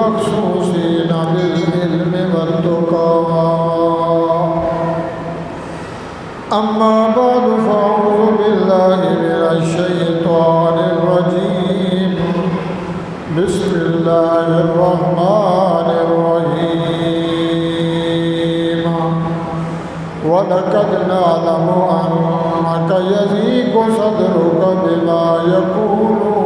المخصوصين بالعلم والتقى. أما بعد فأعوذ بالله من الشيطان الرجيم. بسم الله الرحمن الرحيم. ولقد نعلم أنك يضيق صدرك بما يقولون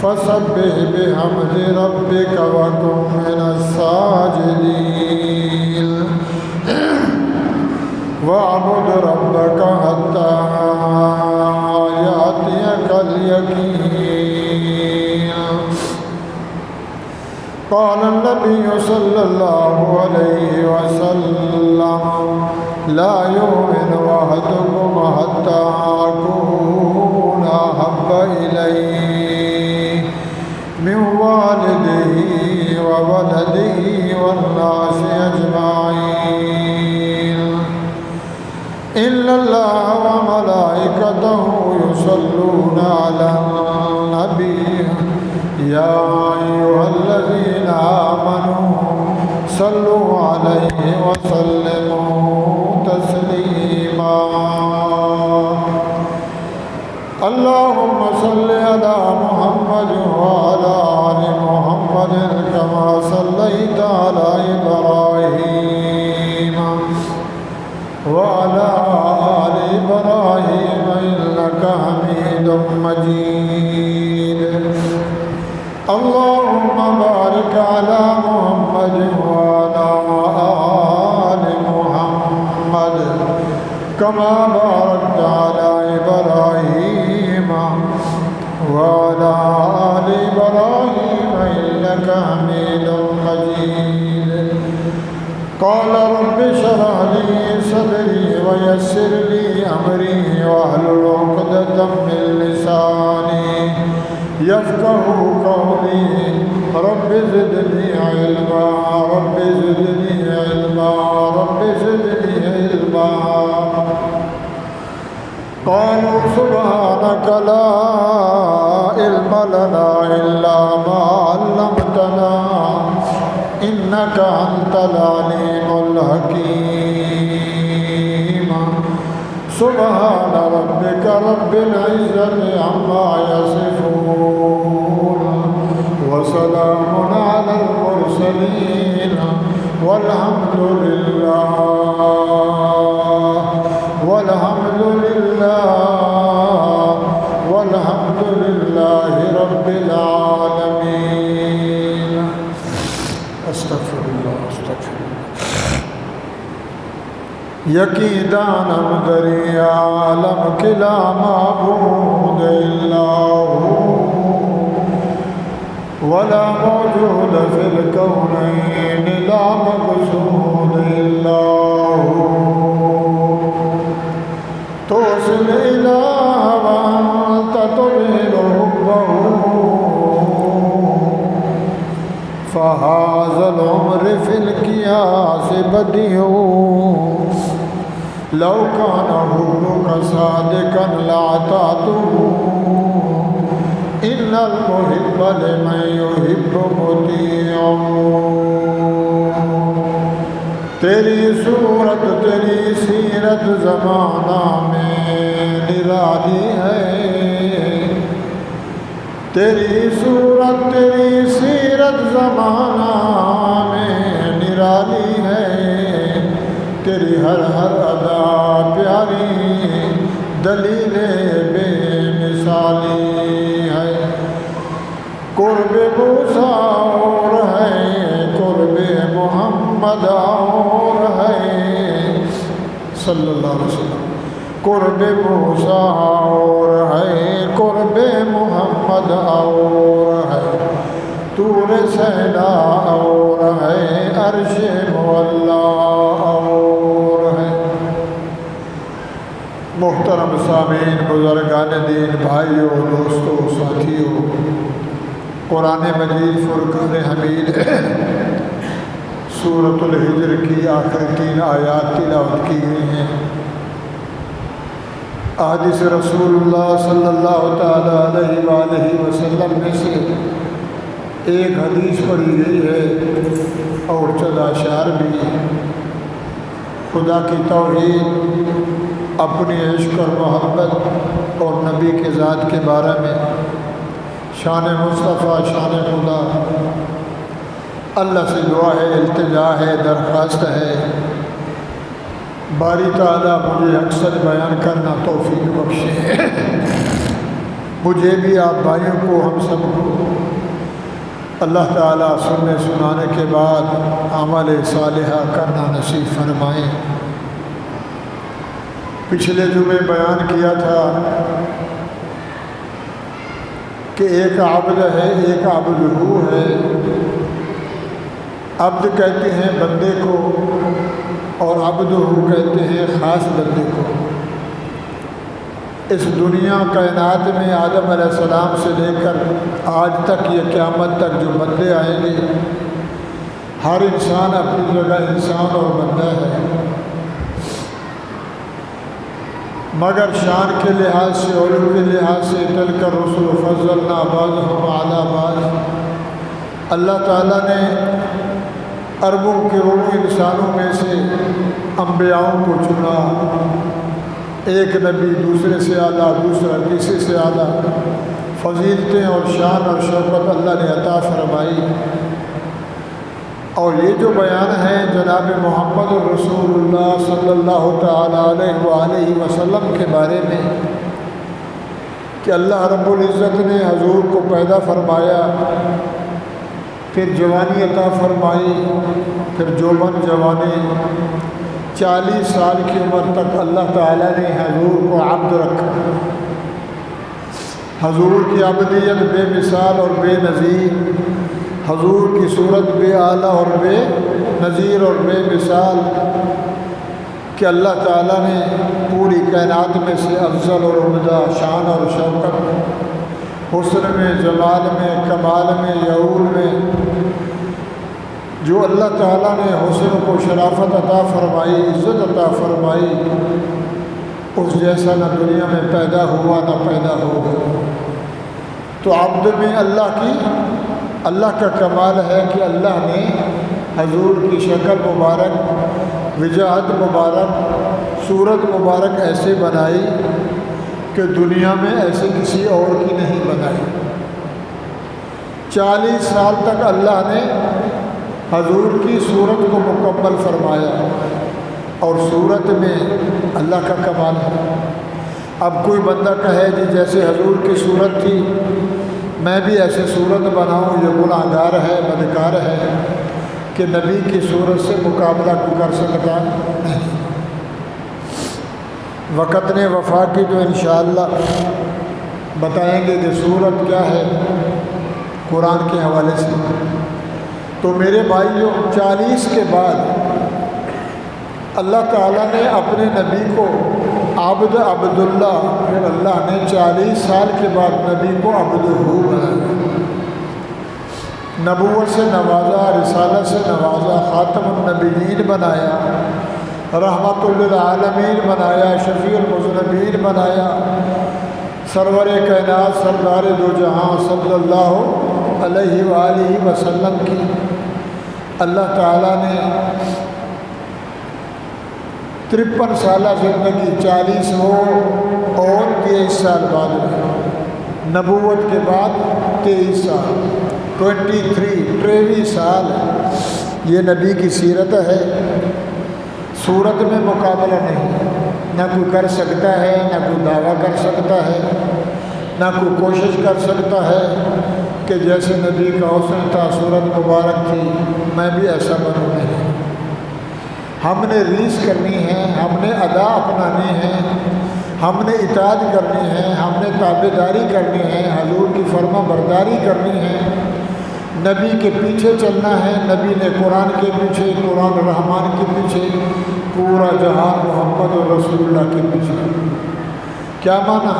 فسبح بحمد ربك وكن من الساجدين واعبد ربك حتى يأتيك اليقين. قال النبي صلى الله عليه وسلم لا يؤمن أحدكم حتى أكون أحب إليه من والده وولده والناس أجمعين إلا الله وملائكته يصلون على النبي يا أيها الذين آمنوا صلوا عليه وسلموا تسليما. اللهم صل على محمد وعلى آل محمد كما صليت على إبراهيم وعلى آل إبراهيم إنك حميد مجيد. اللهم بارك على محمد وعلى آل محمد كما باركت على إبراهيم وعلى آل إبراهيم إنك حميد مجيد. قال رب اشرح لي صدري ويسر لي أمري واحلل عقدة من لساني يفقهوا قولي. رب زدني علما رب زدني علما رب زدني علما. قالوا سبحانك لا علم لنا إلا ما علمتنا إنك أنت العليم الحكيم. سبحان ربك رب العزة عما يصفون وسلام على المرسلين والحمد لله رب العالمين. استغفر الله. یقین دانم دریا عالم کلا معبود الا هو ولا موجود فی الکونین لا مقصود الا هو. توصل الہ وانت تظہر حبہ فهذا العمر في القياس بديع. لو كان حبك صادقا لأعطيته إن المحب لمن يحب مطيع. تیری صورت تیری سیرت زمانہ میں نرالی ہے. تیری صورت تیری سیرت زمانہ میں نرالی ہے. تیری ہر ادا پیاری دلیل بے مثالی ہے. قرب موسیٰ اور ہے قرب محمد اور ہے صلی اللہ علیہ وسلم. قرب موسیٰ اور ہے قرب محمد اور ہے طور سینا اور ہے عرش مولا اور ہے. محترم سامعین، بزرگان دین، بھائیوں، دوستوں، ساتھیوں، قرآن مجید فرقان حمید سورۃ الحجر کی آخر 3 آیات تلاوت کی گئی ہیں. احادیث رسول اللہ صلی اللہ تعالیٰ علیہ وآلہ وسلم میں سے ایک حدیث پڑھی گئی ہے اور چند اشعار بھی۔ خدا کی توحید، اپنی عشق اور محبت اور نبی کے ذات کے بارے میں، شان مصطفیٰ، شان خدا، اللہ سے دعا ہے، التجا ہے، درخواست ہے، باری تعالیٰ مجھے اکثر بیان کرنا توفیق بخشے، مجھے بھی، آپ بھائیوں کو، ہم سب کو اللہ تعالیٰ سننے سنانے کے بعد عمل صالحہ کرنا نصیب فرمائیں۔ پچھلے جمعے بیان کیا تھا کہ ایک عبد ہے، ایک عبد ہو ہے۔ عبد کہتے ہیں بندے کو اور عبد ہو کہتے ہیں خاص بندے کو۔ اس دنیا کائنات میں آدم علیہ السلام سے لے کر آج تک یہ قیامت تک جو بندے آئیں گے، ہر انسان اپنی جگہ انسان اور بندہ ہے، مگر شان کے لحاظ سے، علو کے لحاظ سے تلک الرسل فضلنا بعضهم علی بعض، اللہ تعالیٰ نے اربوں کروڑوں انسانوں میں سے انبیاؤں کو چنا، ایک نبی دوسرے سے اعلیٰ، دوسرا تیسرے سے اعلیٰ، فضیلتیں اور شان اور شوکت اللہ نے عطا فرمائی۔ اور یہ جو بیان ہے جناب محمد رسول اللہ صلی اللہ تعالیٰ علیہ وآلہ وسلم کے بارے میں کہ اللہ رب العزت نے حضور کو پیدا فرمایا، پھر جوانی عطا فرمائی، پھر جوبن جوانی، 40 سال کی عمر تک اللہ تعالیٰ نے حضور کو عبد رکھا۔ حضور کی عبدیت بے مثال اور بے نظیر، حضور کی صورت بے اعلیٰ اور بے نظیر اور بے مثال کہ اللہ تعالیٰ نے پوری کائنات میں سے افضل اور عمدہ شان اور شوکت، حسن میں، جمال میں، کمال میں، یعور میں، جو اللہ تعالیٰ نے حسن کو شرافت عطا فرمائی، عزت عطا فرمائی، اس جیسا نہ دنیا میں پیدا ہوا نہ پیدا ہوگا۔ تو عبد میں اللہ کا کمال ہے کہ اللہ نے حضور کی شکل مبارک، وجاہت مبارک، صورت مبارک ایسے بنائی کہ دنیا میں ایسے کسی اور کی نہیں بنائی۔ 40 سال تک اللہ نے حضور کی صورت کو مکمل فرمایا، اور صورت میں اللہ کا کمال ہے۔ اب کوئی بندہ کہے جی جیسے حضور کی صورت تھی میں بھی ایسے صورت بناؤں، یہ گناہ گار ہے، بدکار ہے کہ نبی کی صورت سے مقابلہ کر سکتا نہیں۔ وقت نے وفا کی تو انشاءاللہ بتائیں گے کہ صورت کیا ہے قرآن کے حوالے سے۔ تو میرے بھائیوں، 40 کے بعد اللہ تعالیٰ نے اپنے نبی کو عبداللہ، پھر اللہ نے 40 سال کے بعد نبی کو عبدہ بنایا، نبوت سے نوازا، رسالت سے نوازا، خاتم النبیین بنایا، رحمت للعالمین بنایا، شفیع المذنبین بنایا، سرور کائنات، سردار دو جہاں صلی اللہ علیہ وآلہ وسلم کی اللہ تعالیٰ نے 53 سالہ زندگی، 40 ہو اور 23 سال بعد میں، نبوت کے بعد 23 سال، 23 سال یہ نبی کی سیرت ہے۔ صورت میں مقابلہ نہیں، نہ کوئی کر سکتا ہے، نہ کوئی دعویٰ کر سکتا ہے، نہ کوئی کوشش کر سکتا ہے کہ جیسے نبی کا حسن تھا، صورت مبارک تھی، میں بھی ایسا بنوں نہیں۔ ہم نے ریس کرنی ہے، ہم نے ادا اپنانی ہے، ہم نے اطاعت کرنی ہے، ہم نے تابعداری کرنی ہے، حضور کی فرما برداری کرنی ہے، نبی کے پیچھے چلنا ہے۔ نبی نے قرآن کے پیچھے، قرآن الرحمن کے پیچھے، پورا جہان محمد رسول اللہ کے پیچھے۔ کیا معنی؟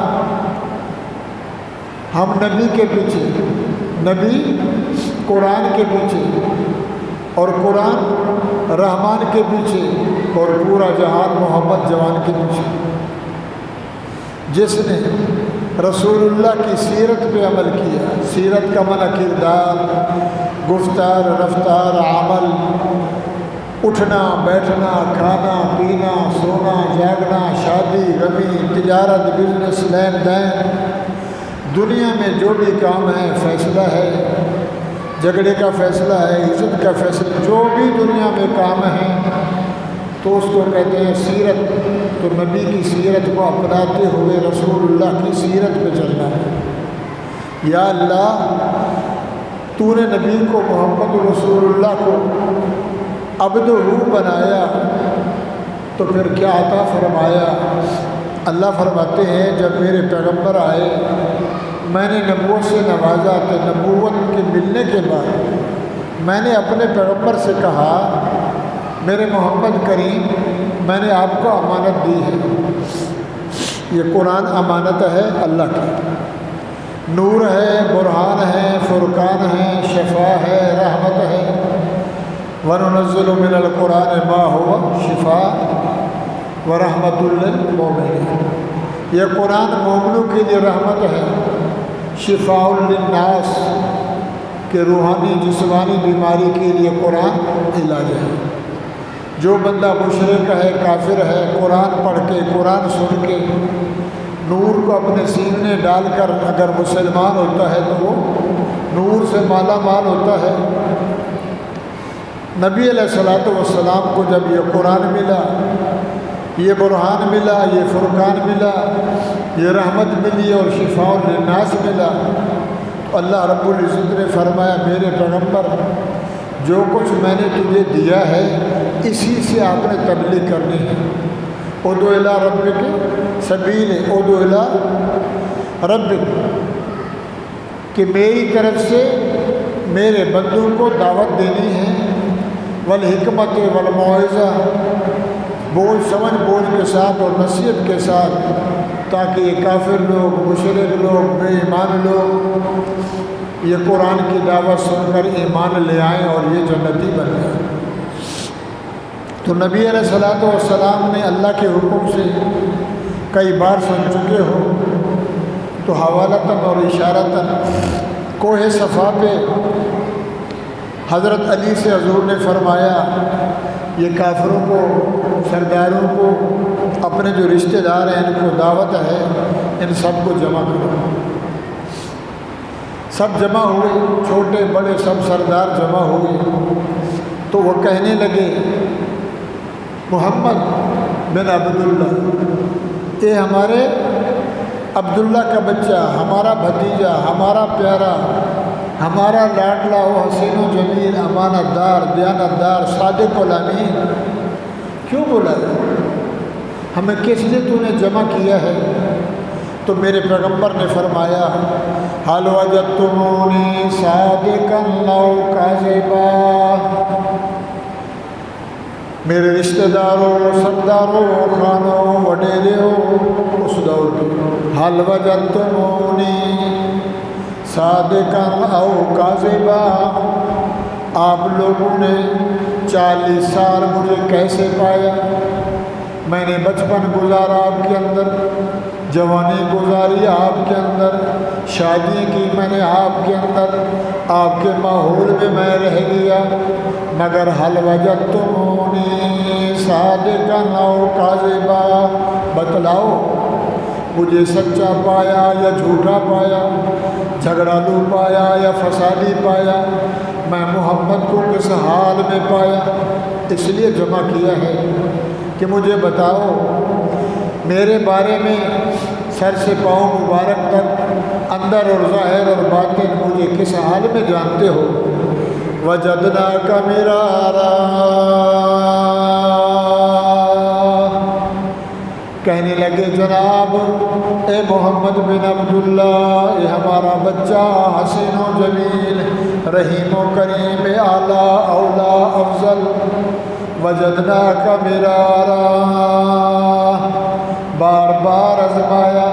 ہم نبی کے پیچھے، نبی قرآن کے پیچھے، اور قرآن رحمان کے پیچھے، اور پورا جہان محمد جوان کے پیچھے۔ جس نے رسول اللہ کی سیرت پہ عمل کیا. سیرت کا معنی کردار، گفتار، رفتار، عمل، اٹھنا بیٹھنا، کھانا پینا، سونا جاگنا، شادی غمی، تجارت، بزنس، لین دین، دنیا میں جو بھی کام ہے فیصلہ ہے، جھگڑے کا فیصلہ ہے، عزت کا فیصلہ، جو بھی دنیا میں کام ہے تو اس کو کہتے ہیں سیرت. تو نبی کی سیرت کو اپناتے ہوئے رسول اللہ کی سیرت پہ چلنا ہے. یا اللہ تو نے نبی کو، محمد رسول اللہ کو عبد و روح بنایا تو پھر کیا عطا فرمایا؟ اللہ فرماتے ہیں جب میرے پیغمبر آئے میں نے نبوت سے نوازا. تو نبوت کے ملنے کے بعد میں نے اپنے پیغمبر سے کہا میرے محمد کریم میں نے آپ کو امانت دی ہے. یہ قرآن امانت ہے اللہ کی، نور ہے، برہان ہے، فرقان ہے، شفا ہے، رحمت ہے. وَنُنَزِّلُ مِنَ الْقُرْآنِ مَا هُوَ شِفَاءٌ وَرَحْمَةٌ لِّلْمُؤْمِنِينَ. یہ قرآن مومنوں کے لیے رحمت ہے، شفاء للناس کہ روحانی جسمانی بیماری کے لیے قرآن علاج ہے. جو بندہ مشرک ہے، کافر ہے، قرآن پڑھ کے، قرآن سن کے، نور کو اپنے سینے ڈال کر اگر مسلمان ہوتا ہے تو وہ نور سے مالا مال ہوتا ہے. نبی علیہ الصلوۃ والسلام کو جب یہ قرآن ملا، یہ برہان ملا، یہ فرقان ملا، یہ رحمت ملی اور شفاء للناس ملا، تو اللہ رب العزت نے فرمایا میرے پیغمبر جو کچھ میں نے تجھے دیا ہے اسی سے آپ نے تبلیغ کرنی ہے. ادعو الی ربک سبیل، ادعو الی ربک کہ میری طرف سے میرے بندوں کو دعوت دینی ہے. والحکمت والموعظہ، بوجھ سمجھ بوجھ کے ساتھ اور نصیحت کے ساتھ، تاکہ یہ کافر لوگ، مشرک لوگ، بے ایمان لوگ یہ قرآن کی دعوت سن کر ایمان لے آئیں اور یہ جنتی بن جائیں. تو نبی علیہ الصلوۃ والسلام نے اللہ کے حکم سے کئی بار سن چکے ہو تو حوالتاً اور اشارتاً کوہ صفا پہ حضرت علی سے حضور نے فرمایا یہ کافروں کو، سرداروں کو، اپنے جو رشتہ دار ہیں ان کو دعوت ہے، ان سب کو جمع کرو. سب جمع ہوئے، چھوٹے بڑے سب سردار جمع ہوئے. تو وہ کہنے لگے محمد بن عبداللہ، اے ہمارے عبداللہ کا بچہ، ہمارا بھتیجا، ہمارا پیارا، ہمارا لاڈلا و حسین و جمیل، امانت دار، دیانت دار، صادق الامین، کیوں بولا ہے؟ ہمیں کس لیے تو نے جمع کیا ہے؟ تو میرے پیغمبر نے فرمایا حل وجدتمونی صادقا او کاذبا، میرے رشتہ داروں، سرداروں، خانوں، وڈیروں اس دور کے، حل وجدتمونی صادقا او کاذبا، آپ لوگوں نے 40 سال مجھے کیسے پایا؟ میں نے بچپن گزارا آپ کے اندر، جوانی گزاری آپ کے اندر، شادی کی میں نے آپ کے اندر، آپ کے ماحول میں میں رہ گیا، مگر حل وجدتمونی صادقا او کاذبا، بتلاؤ مجھے سچا پایا یا جھوٹا پایا، جھگڑالو پایا یا فسادی پایا، میں محمد کو کس حال میں پایا؟ اس لیے جمع کیا ہے کہ مجھے بتاؤ میرے بارے میں سر سے پاؤں مبارک تک، اندر اور ظاہر اور باطن مجھے کس حال میں جانتے ہو. وجدناک مرارا، کہنے لگے جناب اے محمد بن عبداللہ، یہ ہمارا بچہ حسین و جمیل، رحیم و کریم، اعلیٰ اولا افضل، وجدناک مرارا، بار بار آزمایا،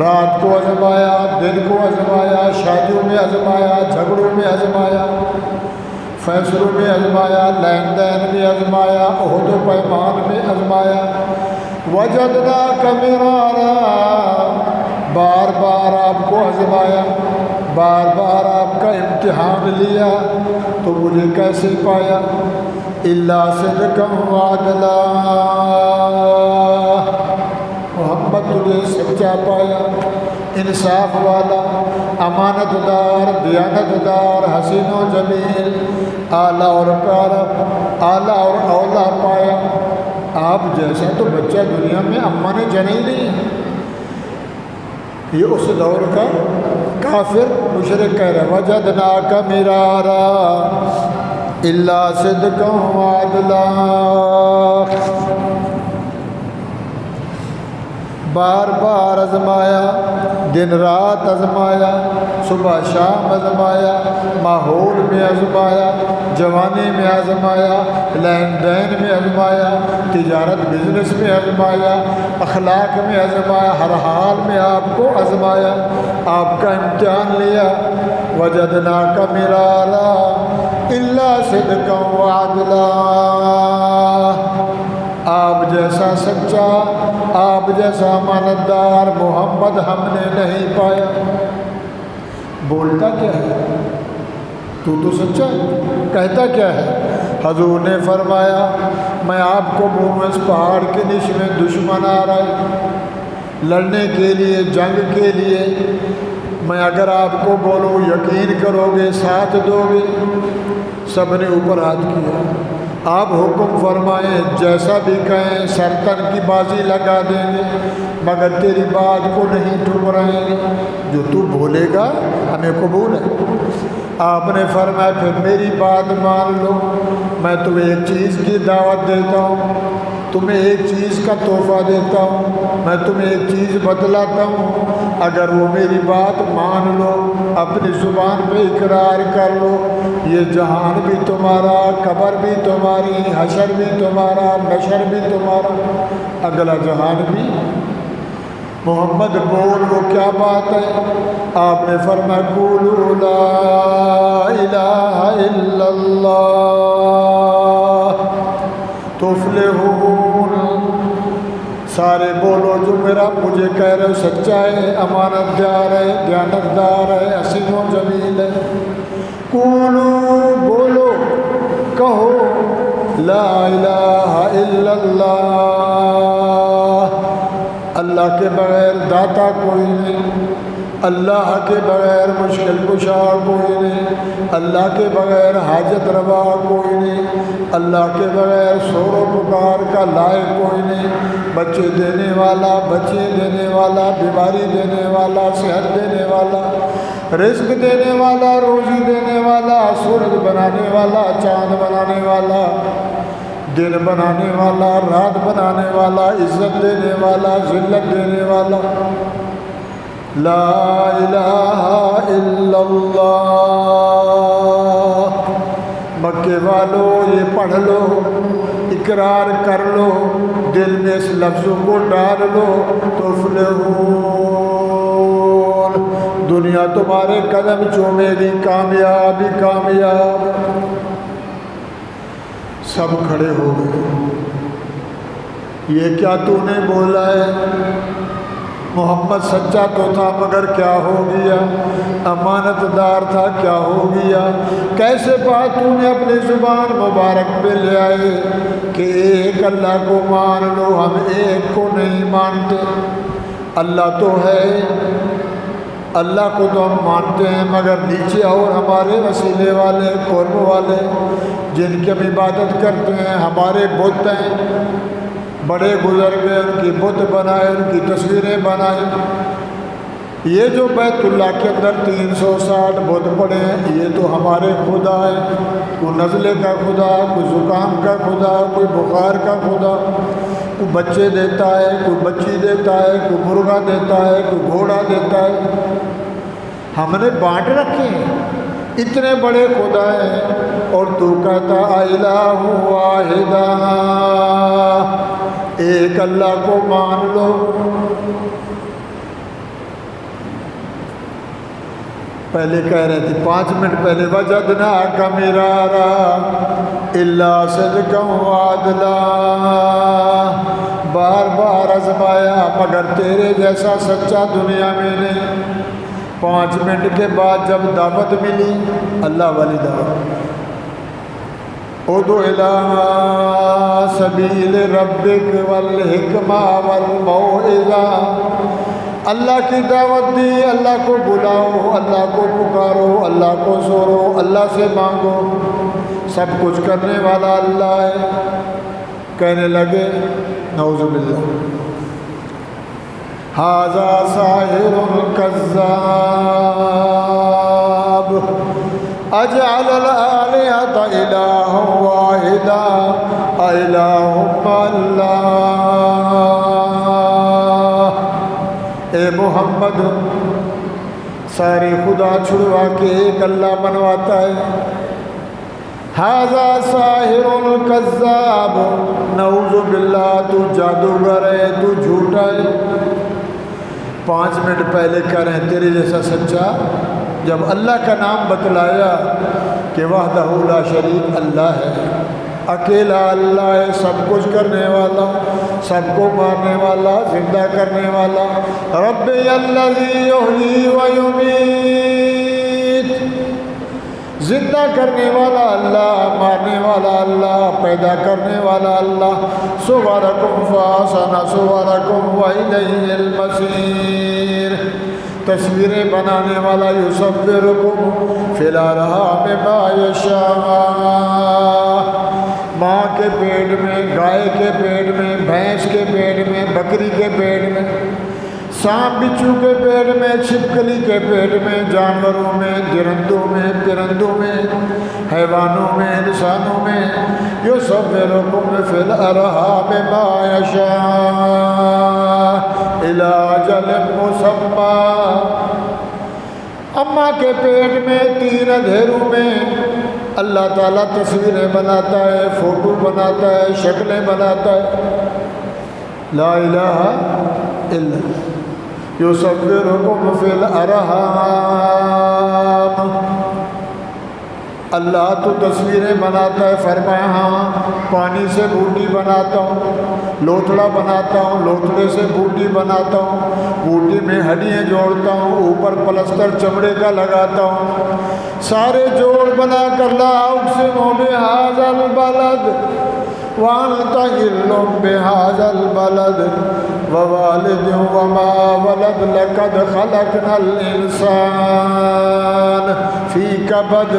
رات کو آزمایا، دن کو آزمایا، شادیوں میں آزمایا، جھگڑوں میں آزمایا، فیصلوں میں آزمایا، لین دین میں آزمایا، عہد و پیمان میں آزمایا، وجدناک مرارا، بار بار آپ کو آزمایا، بار بار آپ کا امتحان لیا، تو مجھے کیسے پایا؟ الا صدقا وعدلا، محمد تجھے سچا پایا، انصاف والا، امانت دار، دیانت دار، حسین و جمیل، اعلیٰ اور پیارا، اعلیٰ اور اولیٰ پایا۔ آپ جیسا تو بچہ دنیا میں اماں نے جنا ہی نہیں ہے۔ یہ اس دور کا کافر مشرک کہہ رہا ہے وجدناک مرارا الا صدقا وعدلا، بار بار آزمایا، دن رات آزمایا، صبح شام آزمایا، ماحول میں آزمایا، جوانی میں آزمایا، لین دین میں آزمایا، تجارت بزنس میں آزمایا، اخلاق میں آزمایا، ہر حال میں آپ کو آزمایا، آپ کا امتحان لیا۔ وجدناک مرارا الا صدقا وعدلا، آپ جیسا سچا، آپ جیسا امانت دار محمد ہم نے نہیں پایا۔ بولتا کیا ہے؟ تو سچا ہے، کہتا کیا ہے؟ حضور نے فرمایا میں آپ کو بولوں اس پہاڑ کے نیچے میں دشمن آ رہا ہے لڑنے کے لیے، جنگ کے لیے، میں اگر آپ کو بولوں یقین کرو گے، ساتھ دو گے؟ سب نے اوپر ہاتھ کیا۔ آپ حکم فرمائیں، جیسا بھی کہیں، سرتن کی بازی لگا دیں گے، مگر تیری بات کو نہیں ٹھکرائیں گے، جو تو بولے گا ہمیں قبول ہے۔ آپ نے فرمایا پھر میری بات مان لو، میں تمہیں ایک چیز کی دعوت دیتا ہوں، تمہیں ایک چیز کا تحفہ دیتا ہوں، میں تمہیں ایک چیز بتلاتا ہوں، اگر وہ میری بات مان لو، اپنی زبان پہ اقرار کر لو، یہ جہان بھی تمہارا، قبر بھی تمہاری، حشر بھی تمہارا، نشر بھی تمہارا، اگلا جہان بھی۔ محمد بول وہ کیا بات ہے؟ آپ نے فرمایا قولوا لا الہ الا اللہ تفلحون، سارے بولو جو میرا مجھے کہہ رہے ہو سچا ہے، امانت دار ہے، دیانت دار ہے، حسین و جمیل ہے۔ قولوا بولو، کہو لا الہ الا اللہ، اللہ کے بغیر داتا کوئی نہیں، اللہ کے بغیر مشکل کشا کوئی نہیں، اللہ کے بغیر حاجت روا کوئی نہیں، اللہ کے بغیر شور و پکار کا لائق کوئی نہیں، بچے دینے والا، بچے دینے والا، بیماری دینے والا، صحت دینے والا، رزق دینے والا، روزی دینے والا، سورج بنانے والا، چاند بنانے والا، دن بنانے والا، رات بنانے والا، عزت دینے والا، ذلت دینے والا، لا الہ الا اللہ۔ مکے والو یہ پڑھ لو، اقرار کر لو، دل میں اس لفظوں کو ڈال لو، تفلحون، دنیا تمہارے قدم چومے گی، کامیاب ہی کامیاب۔ سب کھڑے ہو گئے، یہ کیا تو نے بولا ہے؟ محمد سچا تو تھا مگر کیا ہو گیا؟ امانت دار تھا کیا ہو گیا؟ کیسے بات تو نے اپنی زبان مبارک پہ لے آئے کہ ایک اللہ کو مان لو، ہم ایک کو نہیں مانتے۔ اللہ تو ہے، اللہ کو تو ہم مانتے ہیں، مگر نیچے اور ہمارے وسیلے والے، قرب والے جن کی ہم عبادت کرتے ہیں، ہمارے بت ہیں، بڑے بزرگ ہیں، ان کی بت بنائے، ان کی تصویریں بنائیں۔ یہ جو بیت اللہ کے اندر 360 بت پڑے ہیں، یہ تو ہمارے خدا ہیں، کوئی نزلے کا خدا، کوئی زکام کا خدا، کوئی بخار کا خدا، کوئی بچے دیتا ہے، کوئی بچی دیتا ہے، کوئی مرغا دیتا ہے، کوئی گھوڑا دیتا ہے، ہم نے بانٹ رکھے ہیں، اتنے بڑے خدا ہیں، اور تو کہتا الہ واحدہ، ایک اللہ کو مان لو۔ پہلے کہہ رہے تھے 5 منٹ پہلے وجدناک مرارا الا صدقا وعدلا، بار بار آزمایا مگر تیرے جیسا سچا دنیا میں نہیں۔ 5 منٹ کے بعد جب دعوت ملی، اللہ والی دعوت، ادعو الی سبیل ربک والحکمہ والموعظہ، اللہ کی دعوت دی، اللہ کو بلاؤ، اللہ کو پکارو، اللہ کو سورو، اللہ سے مانگو، سب کچھ کرنے والا اللہ ہے۔ کہنے لگے نعوذ باللہ ھذا ساحر کذاب اجعل الآلہۃ الہا واحدا الہ مع اللہ۔ اے محمد، سارے خدا چھڑوا کے ایک اللہ بنواتا ہے۔ ھذا ساحر کذاب، نعوذ باللہ تو جادوگر ہے، تو جھوٹا ہے۔ 5 منٹ پہلے کہہ رہے ہیں تیرے جیسا سچا، جب اللہ کا نام بتلایا کہ وحدہ لا شریک اللہ ہے، اکیلا اللہ ہے، سب کچھ کرنے والا، سب کو مارنے والا، زندہ کرنے والا، رب الذی یحیی و یمیت، زندہ کرنے والا اللہ، مارنے والا اللہ، پیدا کرنے والا اللہ، صورکم فاحسن صورکم والیہ المصیر، تصویریں بنانے والا، یصورکم فی الارحام ما یشاء، ماں کے پیٹ میں، گائے کے پیٹ میں، بھینس کے پیٹ میں، بکری کے پیٹ میں، سانپ بچھو کے پیٹ میں، چھپکلی کے پیٹ میں، جانوروں میں، درندوں میں، پرندوں میں، حیوانوں میں، انسانوں میں، یصورکم فی الارحام ما یشاء الی اجل مسمی، اماں کے پیٹ میں 3 اندھیروں میں اللہ تعالیٰ تصویریں بناتا ہے، فوٹو بناتا ہے، شکلیں بناتا ہے۔ لا الہ الا اللہ، یصورکم فی الارحام، اللہ تو تصویریں بناتا ہے۔ فرمایا ہاں، پانی سے بوٹی بناتا ہوں، لوتھڑا بناتا ہوں، لوتھڑے سے بوٹی بناتا ہوں، بوٹی میں ہڈیاں جوڑتا ہوں، اوپر پلستر چمڑے کا لگاتا ہوں، سارے جوڑ بنا کر لا اقسم بھذا البلد وانت حل بھذا البلد ووالد وما ولد لقد خلقنا الانسان فی کبد۔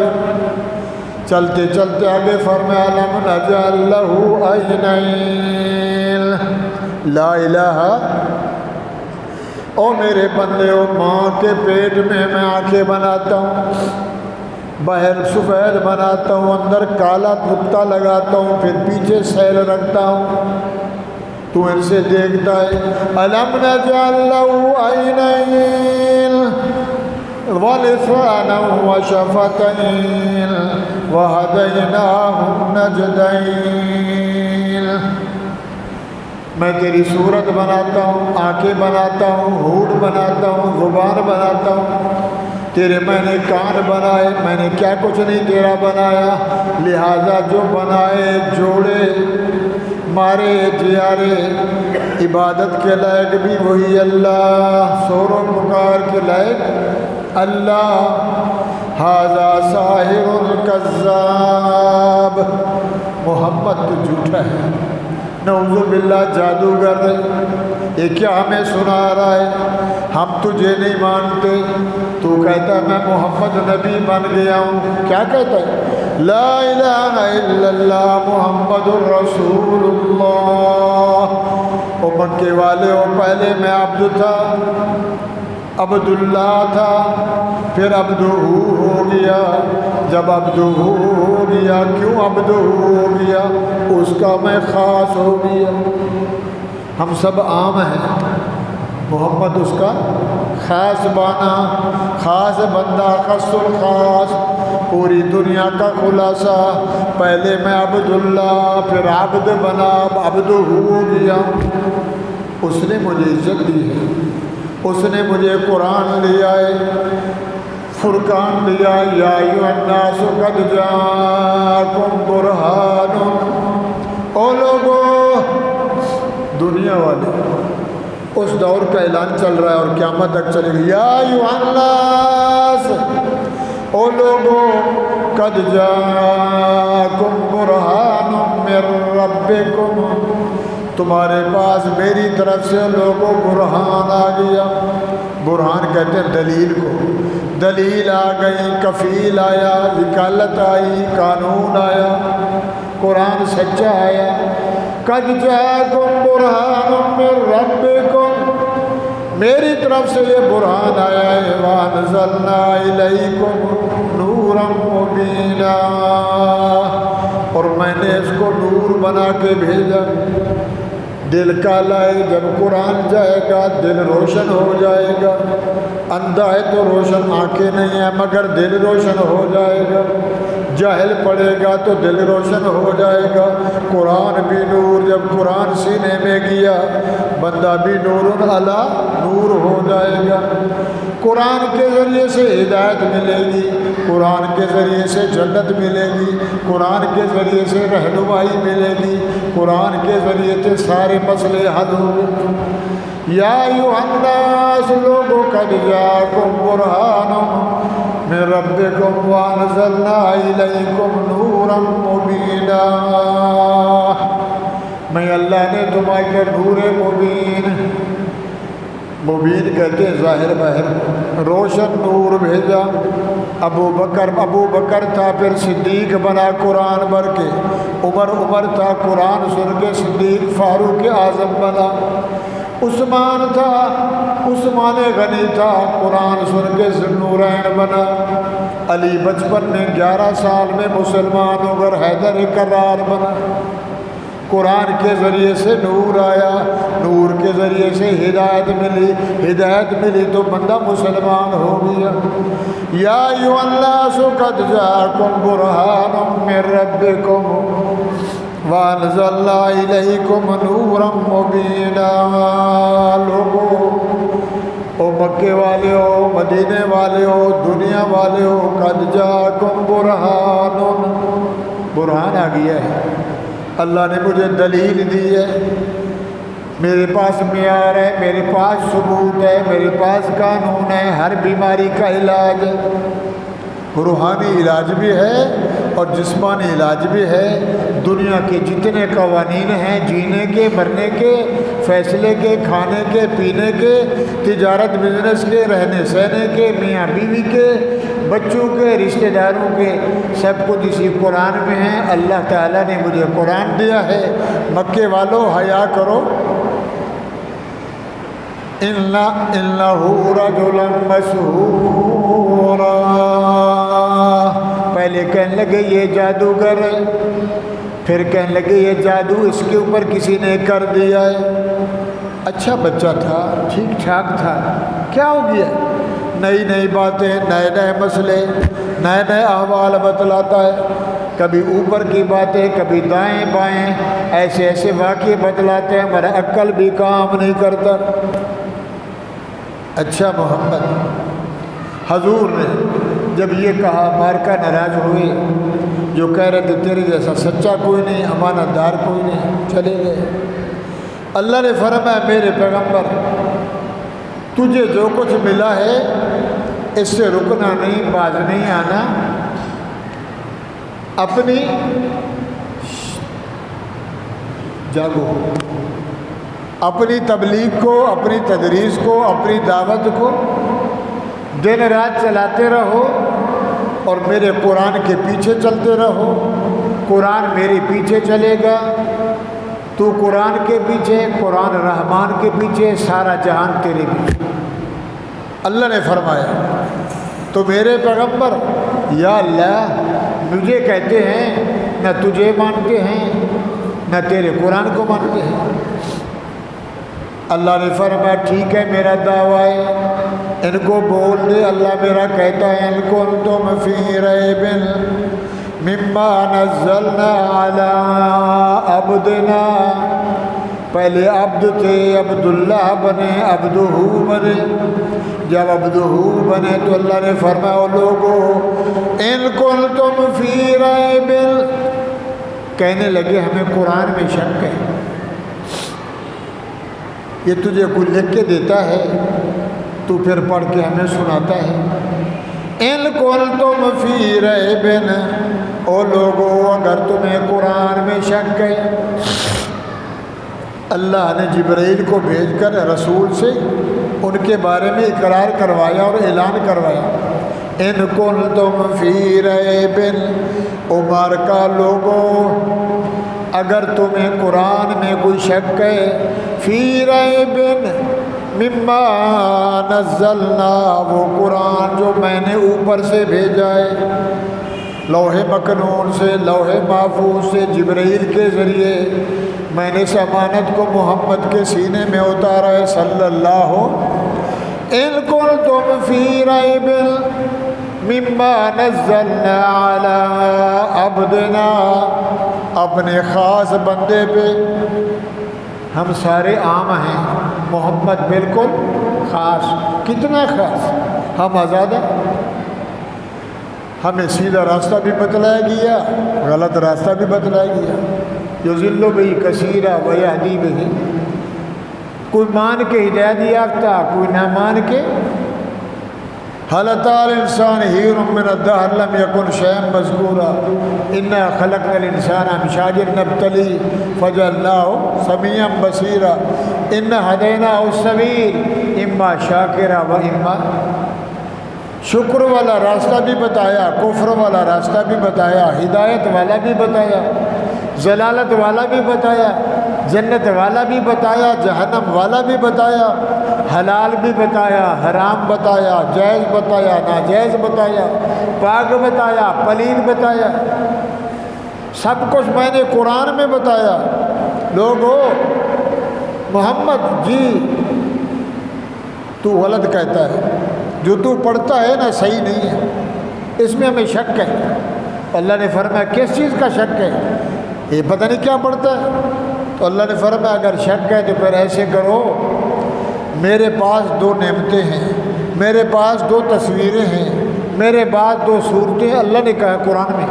چلتے چلتے آگے فرمایا لم نجعل لہ عینین، لا الہ، او میرے بندے، او ماں کے پیٹ میں میں آنکھیں بناتا ہوں، باہر سفید بناتا ہوں، اندر کالا نقطہ لگاتا ہوں، پھر پیچھے سیل رکھتا ہوں، تو ان سے دیکھتا ہے۔ الم نجعل لہ عینین ولسانا وشفتین وہدیناہ النجدین، میں تیری صورت بناتا ہوں، آنکھیں بناتا ہوں، ہونٹ بناتا ہوں، زبان بناتا ہوں، تیرے میں نے کان بنائے، میں نے کیا کچھ نہیں تیرا بنایا، لہذا جو بنائے، جوڑے، مارے، جیارے، عبادت کے لائق بھی وہی اللہ، سور و پکار کے لائق اللہ۔ ھذا ساحر کذاب، محمد تو جھوٹا ہے، نعوذ باللہ جادوگر ہے، یہ کیا ہمیں سنا رہا ہے؟ ہم تجھے نہیں مانتے، تو کہتا ہے میں محمد نبی بن گیا ہوں، کیا کہتا ہے؟ لا الہ الا اللہ محمد الرسول اللہ۔ او مکے والے ہو، پہلے میں عبد تھا، عبداللہ تھا، پھر عبدہ ہو گیا، جب عبدہ ہو گیا، کیوں عبدہ ہو گیا؟ اس کا میں خاص ہو گیا، ہم سب عام ہیں، محمد اس کا خاص بانا، خاص بندہ، خاص الخاص، پوری دنیا کا خلاصہ، پہلے میں عبداللہ، پھر عبد بنا، عبد ہو گیا۔ اس نے مجھے عزت دی ہے، اس نے مجھے قرآن دیا ہے، فرقان دیا، یا ایھا الناس قد جاءکم برہان، او لوگو دنیا والے، اس دور کا اعلان چل رہا ہے اور قیامت تک چلے گا۔ یا ایھا الناس، او لوگو، قد جاءکم برہان من ربکم، تمہارے پاس میری طرف سے لوگوں برہان آ گیا۔ برہان کہتے ہیں دلیل کو، دلیل آ گئی، کفیل آیا، وکالت آئی، قانون آیا، قرآن سچا آیا۔ قد جاءکم برہان من ربکم، میری طرف سے یہ برہان آیا ہے۔ وانزلنا الیکم نورا مبینا، اور میں نے اس کو نور بنا کے بھیجا۔ دل کالا ہے، جب قرآن جائے گا دل روشن ہو جائے گا۔ اندھا ہے تو روشن آنکھیں نہیں ہیں مگر دل روشن ہو جائے گا۔ جاہل پڑھے گا تو دل روشن ہو جائے گا۔ قرآن بھی نور، جب قرآن سینے میں گیا بندہ بھی نور علی نور ہو جائے گا۔ قرآن کے ذریعے سے ہدایت ملے گی، قرآن کے ذریعے سے جنت ملے گی، قرآن کے ذریعے سے رہنمائی ملے گی، قرآن کے ذریعے سے سارے مسئلے حل ہوں گے۔ یا ایھا الناس، لوگو، قد جاءکم برہان من ربکم وانزلنا الیکم نورا مبینا، میں اللہ نے تمہارے نور مبین، مبین کہتے ہیں ظاہر باہر، روشن نور بھیجا۔ ابو بکر تھا، پھر صدیق بنا قرآن بھر کے، عمر تھا، قرآن سن کے صدیق فاروق اعظم بنا۔ عثمان تھا، عثمان غنی تھا، قرآن سن کے ذوالنورین بنا۔ علی بچپن میں 11 سال میں مسلمان ہو کر حیدر کرار بنا۔ قرآن کے ذریعے سے نور آیا، نور کے ذریعے سے ہدایت ملی، ہدایت ملی تو بندہ مسلمان ہو گیا۔ یا ایھا الناس قد جاءکم برہان من ربکم وانزلنا الیکم نورا مبینا، لوگو، او مکے والے ہو، مدینے والے ہو، دنیا والے ہو، قد جاءکم برہان، برہان آ گیا ہے، اللہ نے مجھے دلیل دی ہے، میرے پاس معیار ہے، میرے پاس ثبوت ہے، میرے پاس قانون ہے، ہر بیماری کا علاج ہے، روحانی علاج بھی ہے اور جسمانی علاج بھی ہے۔ دنیا کے جتنے قوانین ہیں، جینے کے، مرنے کے، فیصلے کے، کھانے کے، پینے کے، تجارت بزنس کے، رہنے سہنے کے، میاں بیوی کے، بچوں کے، رشتہ داروں کے، سب کچھ اسی قرآن میں ہے۔ اللہ تعالیٰ نے مجھے قرآن دیا ہے۔ مکے والوں حیا کرو، اِنَّهُ رَجُلٌ مَّسْحُورٌ، پہلے کہنے لگے یہ جادوگر ہے، پھر کہنے لگے یہ جادو اس کے اوپر کسی نے کر دیا ہے۔ اچھا بچہ تھا، ٹھیک ٹھاک تھا، کیا ہو گیا؟ نئی نئی باتیں، نئے نئے مسئلے، نئے نئے احوال بتلاتا ہے، کبھی اوپر کی باتیں، کبھی دائیں بائیں، ایسے ایسے واقعے بتلاتے ہیں، ہمارا عقل بھی کام نہیں کرتا۔ اچھا محمد حضور نے جب یہ کہا، مارکا ناراض ہوئے، جو کہہ رہے تھے تیرے جیسا سچا کوئی نہیں، امانت دار کوئی نہیں، چلے گئے۔ اللہ نے فرمایا میرے پیغمبر، تجھے جو کچھ ملا ہے اس سے رکنا نہیں، باز نہیں آنا، اپنی جاگو، اپنی تبلیغ کو، اپنی تدریس کو، اپنی دعوت کو دن رات چلاتے رہو اور میرے قرآن کے پیچھے چلتے رہو۔ قرآن میرے پیچھے چلے گا، تو قرآن کے پیچھے، قرآن رحمان کے پیچھے، سارا جہان تیرے پیچھے۔ اللہ نے فرمایا تو میرے پیغمبر، یا اللہ، مجھے کہتے ہیں نہ تجھے مانتے ہیں نہ تیرے قرآن کو مانتے ہیں۔ اللہ نے فرمایا ٹھیک ہے، میرا دعویٰ ہے، ان کو بول دے، اللہ میرا کہتا ہے ان کنتم فی ریب مما نزلنا علی عبدنا، پہلے عبد تھے، عبداللہ بنے، عبدہ بنے، جب عبدہ بنے تو اللہ نے فرمایا لوگو ان کنتم فی ریب، کہنے لگے ہمیں قرآن میں شک ہے، یہ تجھے کوئی لکھ کے دیتا ہے، تو پھر پڑھ کے ہمیں سناتا ہے۔ ان کنتم فی ریب، او لوگو اگر تمہیں قرآن میں شک ہے، اللہ نے جبرائیل کو بھیج کر رسول سے ان کے بارے میں اقرار کروایا اور اعلان کروایا۔ ان کنتم فی ریب، عمر کا لوگو اگر تمہیں قرآن میں کوئی شک ہے، فی ریب مما نزلنا، وہ قرآن جو میں نے اوپر سے بھیجا ہے، لوح مکنون سے، لوح محفوظ سے، جبرائیل کے ذریعے میں نے اس امانت کو محمد کے سینے میں اتارا ہے صلی اللہ۔ ان کنتم فی ریب مما نزلنا علی عبدنا، اپنے خاص بندے پہ، ہم سارے عام ہیں، محمد بالکل خاص۔ کتنا خاص؟ ہم آزاد ہیں، ہمیں سیدھا راستہ بھی بتلایا گیا، غلط راستہ بھی بتلایا گیا۔ یضل بہ کثیرا ویہدی بہ، کوئی مان کے ہدایت یافتہ، کوئی نہ مان کے۔ هل أتى الإنسان حين من الدهر لم يكن شيئا مذكورا إنا خلقنا الإنسان من شجر نبتليه فجعلناه سميعا بصيرا إنا هديناه السبيل إما شاكرا وإما، شکر والا راستہ بھی بتایا، کفر والا راستہ بھی بتایا، ہدایت والا بھی بتایا، ضلالت والا بھی بتایا، جنت والا بھی بتایا، جہنم والا بھی بتایا، حلال بھی بتایا، حرام بتایا، جائز بتایا، ناجائز بتایا، پاک بتایا، پلید بتایا، سب کچھ میں نے قرآن میں بتایا۔ لوگو محمد جی تو غلط کہتا ہے، جو تو پڑھتا ہے نا صحیح نہیں ہے، اس میں ہمیں شک ہے۔ اللہ نے فرمایا کس چیز کا شک ہے؟ یہ پتہ نہیں کیا پڑھتا ہے۔ تو اللہ نے فرمایا اگر شک ہے تو پھر ایسے کرو، میرے پاس 2 نعمتیں ہیں، میرے پاس 2 تصویریں ہیں، میرے پاس 2 صورتیں، اللہ نے کہا قرآن میں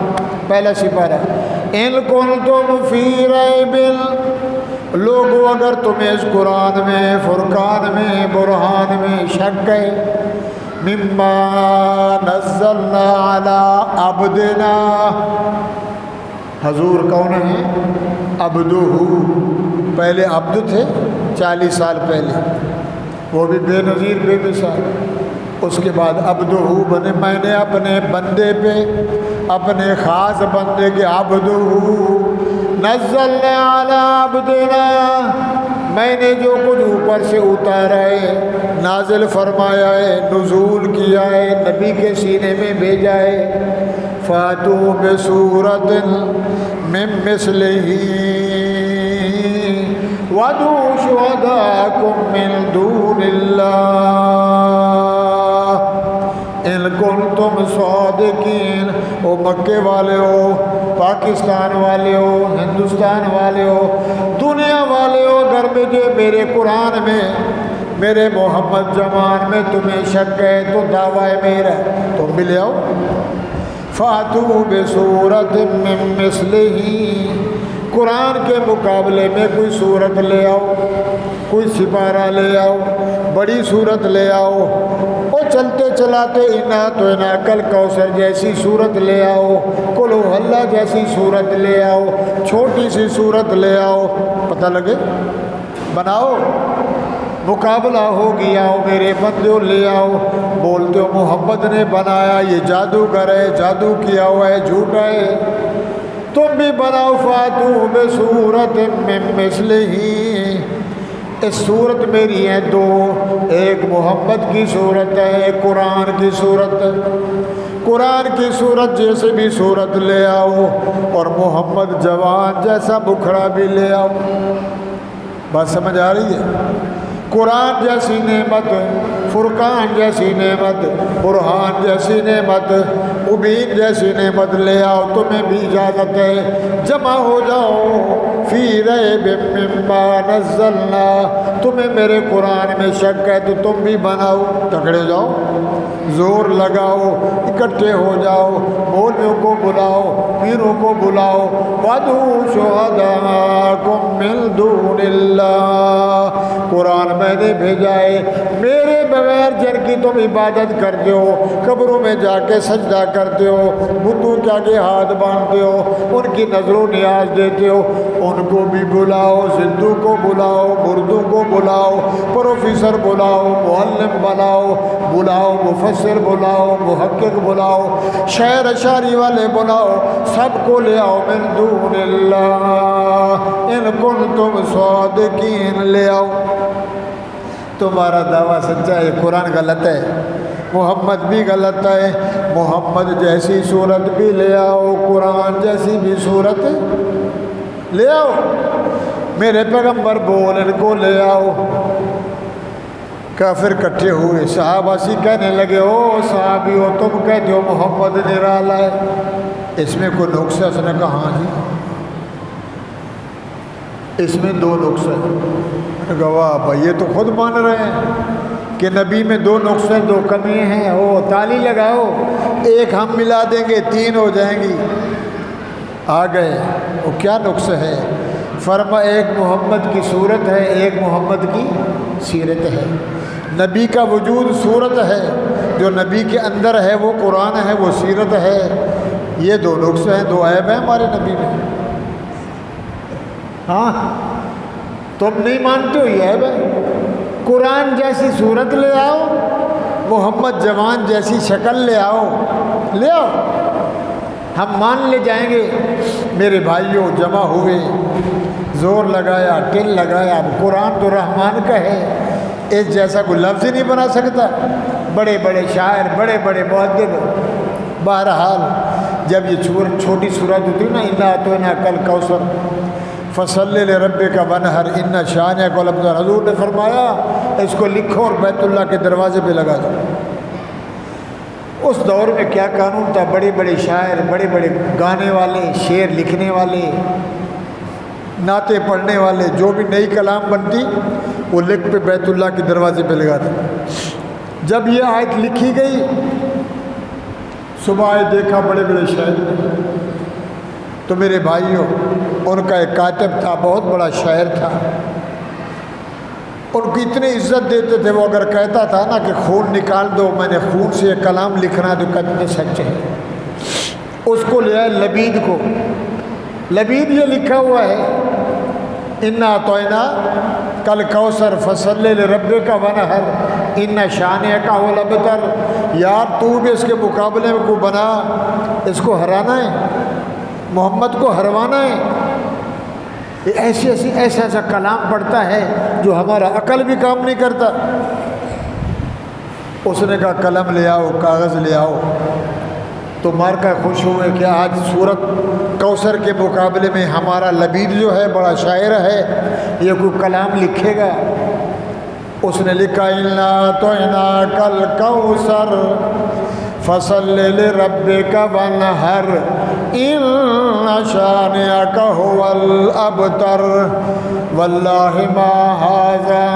پہلا سپارہ، ان کنتم فی ریب، لوگو اگر تمہیں اس قرآن میں، فرقان میں، برہان میں شک ہے، مما نزلنا علی عبدنا، حضور کون ہیں؟ عبدہ، پہلے عبد تھے 40 سال پہلے، وہ بھی بے نظیر بے مثال، اس کے بعد عبدہ بنے، میں نے اپنے بندے پہ، اپنے خاص بندے کے عبدہ نزلنا علی عبدنا، میں نے جو کچھ اوپر سے اتارا ہے، نازل فرمایا ہے، نزول کیا ہے، نبی کے سینے میں بھیجا ہے، فاتوا بسورۃ من مثلہ وادعوا شہداءکم من دون اللہ ان کنتم صادقین۔ او مکے والے ہو، پاکستان والے ہو، ہندوستان والے ہو، دنیا والے ہو، اگر مجھے میرے قرآن میں، میرے محمد زمان میں تمہیں شک ہے تو دعویٰ میرا، تم بھی لے آؤ، فاتوا بسورۃ من مثلہ، قرآن کے مقابلے میں کوئی صورت لے آؤ، کوئی سپارہ لے آؤ، بڑی صورت لے آؤ، اور چلتے چلاتے انا تو انا کل کوثر جیسی صورت لے آؤ، قل هو اللہ جیسی صورت لے آؤ، چھوٹی سی صورت لے آؤ، پتہ لگے، بناؤ، مقابلہ ہو گیا ہو، میرے بندے لے آؤ، بولتے ہو محمد نے بنایا، یہ جادوگر ہے، جادو کیا ہوا ہے، جھوٹا ہے، تم بھی بناؤ، فاتوا بسورۃ من مثلہ، اس صورت میری ہے 2، ایک محمد کی صورت ہے، ایک قرآن کی صورت ہے، قرآن کی صورت جیسے بھی صورت لے آؤ، اور محمد جوان جیسا بکھڑا بھی لے آؤ، بات سمجھ آ رہی ہے؟ قرآن جیسی نعمت، فرقان جیسی نعمت، برہان جیسی نعمت، مبین جیسی نعمت لے آؤ، تمہیں بھی اجازت ہے، جمع ہو جاؤ، فی ریب مما نزلنا، تمہیں میرے قرآن میں شک ہے تو تم بھی بناؤ، تکڑے جاؤ، زور لگاؤ، اکٹھے ہو جاؤ، مولویوں کو بلاؤ، صابروں کو بلاؤ، وَادْعُوا شُهَدَاءَكُم مِّن دُونِ اللَّهِ، قرآن میں نے بھیجا ہے میرے بغیر جن کی تم عبادت کرتے ہو، قبروں میں جا کے سجدہ کرتے ہو، بتوں کے آگے ہاتھ باندھتے ہو، ان کی نظر و نیاز دیتے ہو، ان کو بھی بلاؤ، زندوں کو بلاؤ، مردوں کو بلاؤ، پروفیسر بلاؤ، معلم بلاؤ، مفسر بلاؤ، محقق بلاؤ، شعر اشعری والے بلاؤ، سب کو لے آؤ، من دون اللہ ان کنتم صادقین، لے آؤ، تمہارا دعویٰ سچا ہے، قرآن غلط ہے، محمد بھی غلط ہے، محمد جیسی صورت بھی لے آؤ، قرآن جیسی بھی صورت لے آؤ، میرے پیغمبر بول ان کو لے آؤ۔ کافر کٹھے ہوئے، صحابہ سے کہنے لگے، او صحابی ہو تم کہتے ہو محمد نرالا ہے، اس میں کوئی نقص ہے؟ اس نے کہا ہاں جی اس میں 2 نقص ہے۔ گواہ بھائی یہ تو خود مان رہے ہیں کہ نبی میں 2 نقص ہیں، 2 کمی ہیں، او تالی لگاؤ، ایک ہم ملا دیں گے 3 ہو جائیں گی۔ آ گئے، وہ کیا نقص ہے؟ فرما ایک محمد کی صورت ہے، ایک محمد کی سیرت ہے۔ نبی کا وجود صورت ہے، جو نبی کے اندر ہے وہ قرآن ہے، وہ سیرت ہے۔ یہ 2 نقص ہیں، 2 عیب ہیں ہمارے نبی میں۔ ہاں تم نہیں مانتے ہو، یہ عیب ہے۔ قرآن جیسی صورت لے آؤ، محمد جوان جیسی شکل لے آؤ، لے آؤ، ہم مان لے جائیں گے۔ میرے بھائیوں جمع ہوئے، زور لگایا، ٹل لگایا، اب قرآن تو رحمان کا ہے، اس جیسا کوئی لفظ ہی نہیں بنا سکتا۔ بڑے بڑے شاعر، بڑے بڑے مؤدب، بہرحال جب یہ چھوٹی سورت ہوتی نا، انا اعطیناک کل کوثر فصلی لربک ونحر ان شانئک الابتر، حضور نے فرمایا اس کو لکھو اور بیت اللہ کے دروازے پہ لگا دو۔ اس دور میں کیا قانون تھا، بڑے بڑے شاعر، بڑے بڑے گانے والے، شعر لکھنے والے، نعتیں پڑھنے والے، جو بھی نئی کلام بنتی وہ لکھ پہ بیت اللہ کے دروازے پہ لگا دے۔ جب یہ آیت لکھی گئی، صبح دیکھا بڑے بڑے شاعر، تو میرے بھائیوں ان کا ایک کاتب تھا، بہت بڑا شاعر تھا، ان کی اتنی عزت دیتے تھے، وہ اگر کہتا تھا نا کہ خون نکال دو، میں نے خون سے یہ کلام لکھنا، تو کہتے سچ ہے۔ اس کو لے آئے لبید کو، لبید یہ لکھا ہوا ہے انا اعطیناک کل کوثر فصلی لربک ونحر ان شانئک هو الابتر، یار تو بھی اس کے مقابلے میں کو بنا، اس کو ہرانا ہے، محمد کو ہروانا ہے۔ یہ ایسا کلام پڑھتا ہے جو ہمارا عقل بھی کام نہیں کرتا۔ اس نے کہا قلم لے آؤ، کاغذ لے آؤ، تو مارکا خوش ہوئے کہ آج سورت کوثر کے مقابلے میں ہمارا لبید جو ہے بڑا شاعر ہے، یہ کوئی کلام لکھے گا۔ اس نے لکھا انا اعطیناک الکوثر فصلی لربک ونحر ان شانئک هو الابتر واللہ ما ھذا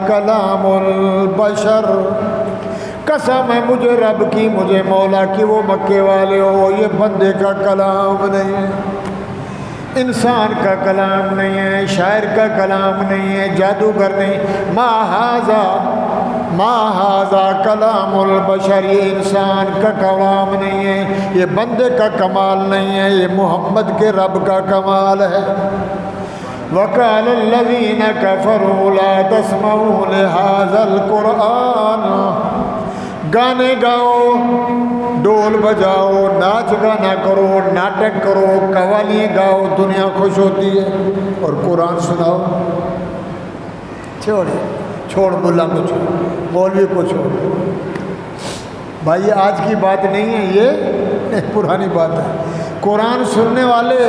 کلام البشر، قسم ہے مجھے رب کی، مجھے مولا کی، وہ مکے والے ہو، یہ بندے کا کلام نہیں ہے، انسان کا کلام نہیں ہے، شاعر کا کلام نہیں ہے، جادوگر نہیں، ما ھذا کلام البشر، یہ انسان کا کلام نہیں ہے، یہ بندے کا کمال نہیں ہے، یہ محمد کے رب کا کمال ہے۔ وَقَالَ الَّذِينَ كَفَرُوا لَا تَسْمَعُوا لِهَذَا الْقُرْآنِ، گانے گاؤ، ڈول بجاؤ، ناچ گانا کرو، ناٹک کرو، قوالی گاؤ، دنیا خوش ہوتی ہے، اور قرآن سناؤ، چھوڑ ملا کو چھوڑ، مولوی کو چھوڑ۔ بھائی یہ آج کی بات نہیں ہے، یہ پرانی بات ہے۔ قرآن سننے والے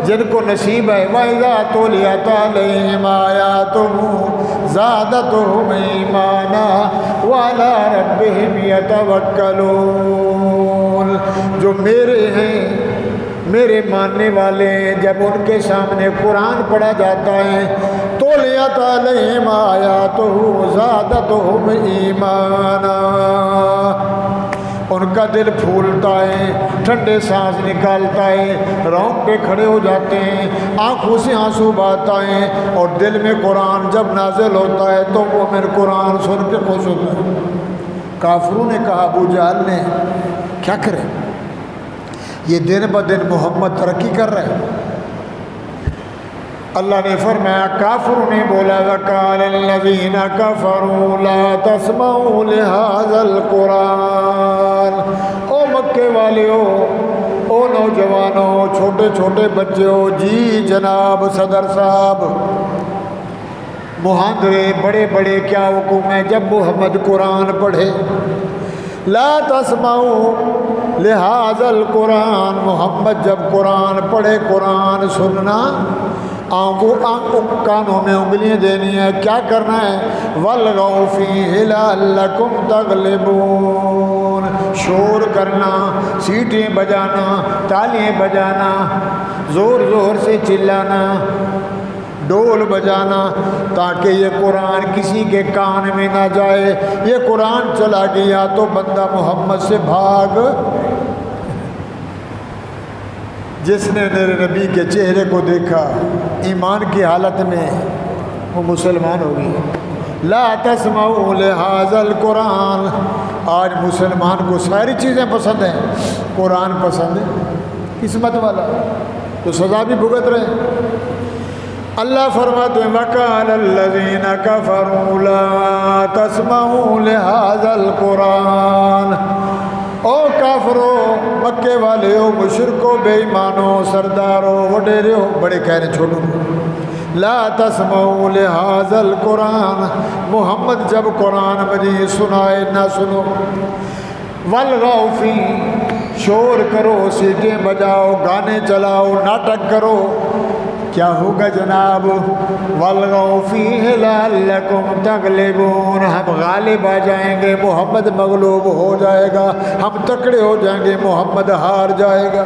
جن کو نصیب ہے، وَإِذَا تُلِيَتْ عَلَيْهِمْ آيَاتُهُ زَادَتْهُمْ إِيمَانًا وَعَلَىٰ رَبِّهِمْ يَتَوَكَّلُونَ، جو میرے ہیں، میرے ماننے والے ہیں، جب ان کے سامنے قرآن پڑھا جاتا ہے، تُلِيَتْ عَلَيْهِمْ آيَاتُهُ زَادَتْهُمْ إِيمَانًا، ان کا دل پھولتا ہے، ٹھنڈے سانس نکالتا ہے، رونگٹے کھڑے ہو جاتے ہیں، آنکھوں سے آنسو بہتا ہے، اور دل میں قرآن جب نازل ہوتا ہے تو مومن قرآن سن کے خوش ہوتا ہے۔ کافروں نے کہا ابو جہل نے کیا کرے، یہ دن بدن محمد ترقی کر رہے ہیں۔ اللہ نے فرمایا، کافروں نے بولا وَقَالَ الَّذِينَ كَفَرُوا لَا تَسْمَعُوا لِهَذَا الْقُرْآنِ، او مکے والے ہو، او نوجوانوں، چھوٹے چھوٹے بچے ہو، جی جناب صدر صاحب، محاندرے بڑے بڑے کیا حکم ہے جب محمد قرآن پڑھے، لا تسمعوا لہذا القرآن، محمد جب قرآن پڑھے، قرآن سننا، آنکھوں کانوں میں انگلیاں دینی ہے، کیا کرنا ہے، وَالْغَوْا فِيهِ لَعَلَّكُمْ تَغْلِبُونَ، شور کرنا، سیٹیں بجانا، تالیاں بجانا، زور زور سے چلانا، ڈول بجانا، تاکہ یہ قرآن کسی کے کان میں نہ جائے۔ یہ قرآن چلا گیا تو بندہ محمد سے بھاگ۔ جس نے میرے نبی کے چہرے کو دیکھا ایمان کی حالت میں، وہ مسلمان ہو گئی۔ لا تسمعوا لہذا القرآن، آج مسلمان کو ساری چیزیں پسند ہیں، قرآن پسند ہے، قسمت والا تو سزا بھی بھگت رہے۔ اللہ فرماتے ہیں وَقَالَ الَّذِينَ كَفَرُوا لَا تَسْمَعُوا لِهَذَا الْقُرْآنِ، او کافرو، مکے والے ہو، مشرکو، بے ایمانو، سردارو، وڈیرے ہو، بڑے کہہ رہے چھوٹو، لا تسمعوا لہذا القرآن، محمد جب قرآن مجید سنائے نہ سنو، والغوا فیہ، شور کرو، سیٹیں بجاؤ، گانے چلاؤ، ناٹک کرو، کیا ہوگا جناب، والغوا فیہ لعلکم تغلبون، ہم غالب آ جائیں گے، محمد مغلوب ہو جائے گا، ہم تکڑے ہو جائیں گے، محمد ہار جائے گا۔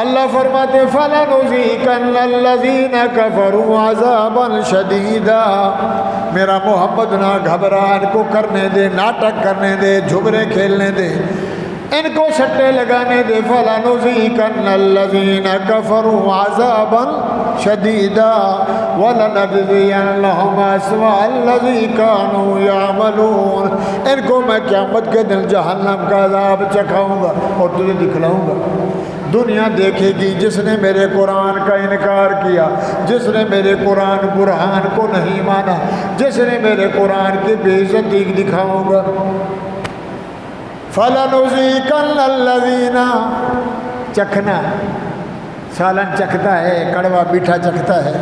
اللہ فرماتے فَلَنُذِيقَنَّ الَّذِينَ كَفَرُوا عَذَابًا شَدِيدًا، میرا محمد نہ گھبرا، ان کو کرنے دے، ناٹک کرنے دے، جھبرے کھیلنے دے، ان کو سٹے لگانے دے۔ فَلَنُذِيقَنَّ الَّذِينَ كَفَرُوا عَذَابًا شَدِيدًا وَلَنَجْزِيَنَّهُمْ أَسْوَأَ الَّذِي كَانُوا يَعْمَلُونَ، ان کو میں قیامت کے دن جہنم کا عذاب چکھاؤں گا اور تجھے دکھلاؤں گا۔ دنیا دیکھے گی جس نے میرے قرآن کا انکار کیا، جس نے میرے قرآن برہان کو نہیں مانا، جس نے میرے قرآن کی بے عزتی دکھاؤں گا۔ فَلَنُذِيقَنَّ الَّذِينَ، چکھنا، سالن چکھتا ہے، کڑوا میٹھا چکھتا ہے،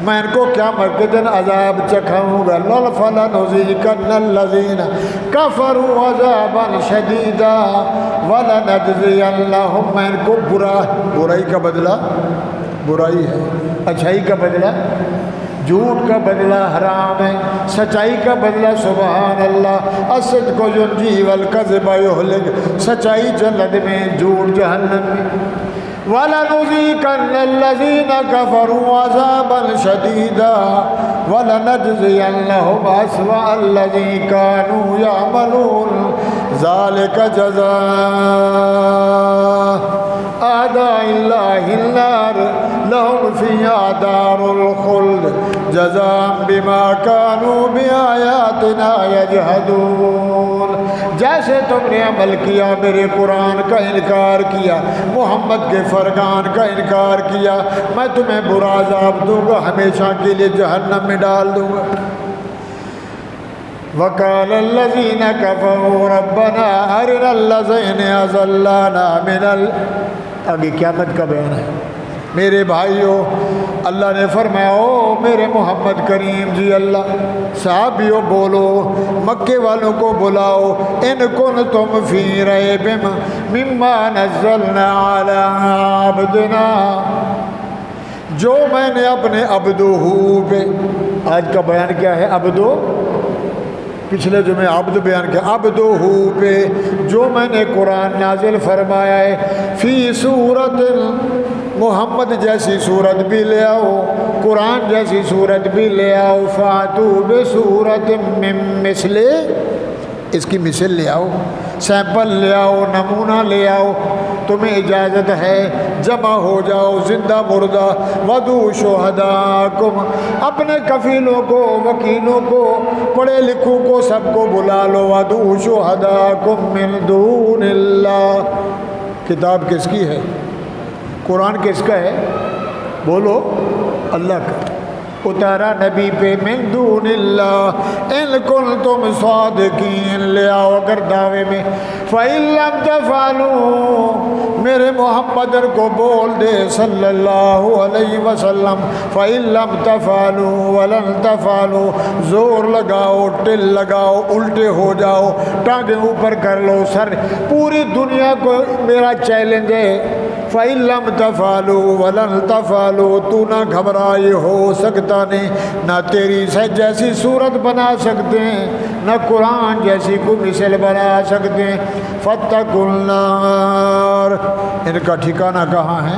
میں ان کو قیامت کے دن عذاب چکھاؤں گا۔ فَلَنُذِيقَنَّ الَّذِينَ كَفَرُوا عَذَابًا شَدِيدًا وَلَنَجْزِيَنَّهُمْ، میں ان کو برائی کا بدلہ برائی ہے، اچھائی کا بدلہ جھوٹ کا بدلہ حرام ہے، سچائی کا بدلہ سبحان اللہ، الصدق ينجي والكذب يهلك، سچائی جنت میں، جھوٹ جہنم میں۔ وَلَنُذِيقَنَّ الَّذِينَ كَفَرُوا عَذَابًا شَدِيدًا وَلَنَجْزِيَنَّهُمْ أَسْوَأَ الَّذِي كَانُوا يَعْمَلُونَ ذَلِكَ جَزَاءُ أعداء الله النار لهم فيها دار الخلد جزاء بما كانوا بآياتنا يجحدون، جیسے تم نے عمل کیا، میرے قرآن کا انکار کیا، محمد کے فرمان کا انکار کیا، میں تمہیں برا عذاب دوں گا، ہمیشہ کے لیے جہنم میں ڈال دوں گا۔ وَقَالَ الَّذِينَ كَفَرُوا رَبَّنَا أَرِنَا الَّذَيْنِ أَضَلَّانَا مِنَ آگے قیامت کا بیان ہے۔ میرے بھائیو، اللہ نے فرمایا او میرے محمد کریم جی، اللہ صحابیوں بولو، مکے والوں کو بلاؤ، ان کنتم فی ریب مما نزلنا علی عبدنا، جو میں نے اپنے عبدو پہ، آج کا بیان کیا ہے، عبدو، پچھلے جو میں عبد بیان کیا، عبدو پہ جو میں نے قرآن نازل فرمایا ہے، فی صورت، محمد جیسی صورت بھی لے آؤ، قرآن جیسی صورت بھی لے آؤ، فاتو بصورت من مثل اس کی مثل لے آؤ، سیمپل لے آؤ، نمونہ لے آؤ، تمہیں اجازت ہے، جمع ہو جاؤ زندہ مردہ، ودو شہداکم، اپنے کفیلوں کو، وکیلوں کو، پڑھے لکھوں کو، سب کو بلا لو، ودو شہداکم من دون اللہ۔ کتاب کس کی ہے؟ قرآن کس کا ہے؟ بولو، اللہ کا، اتارا نبی پہ، من دون اللہ، ان کنتم صادقین، لے آؤ اگر دعوے میں، فَإِن لَمْ تَفْعَلُوا، میرے محمد کو بول دے صلی اللہ علیہ وسلم، فَإِن لَمْ تَفْعَلُوا وَلَن تَفْعَلُوا، زور لگاؤ، ٹل لگاؤ، الٹے ہو جاؤ، ٹانگیں اوپر کر لو، سر، پوری دنیا کو میرا چیلنج ہے، فَإِن لَمْ تَفْعَلُوا وَلَن تَفْعَلُوا، تو نہ گھبرا، یہ ہو سکتا نہیں، نہ تیری جیسی صورت بنا سکتے ہیں، نہ قرآن جیسی کوئی مثل بنا سکتے ہیں، فَاتَّقُوا النَّارَ، ان کا ٹھکانہ کہاں ہے؟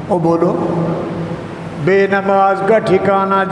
وہ بولو، بے نماز کا ٹھکانہ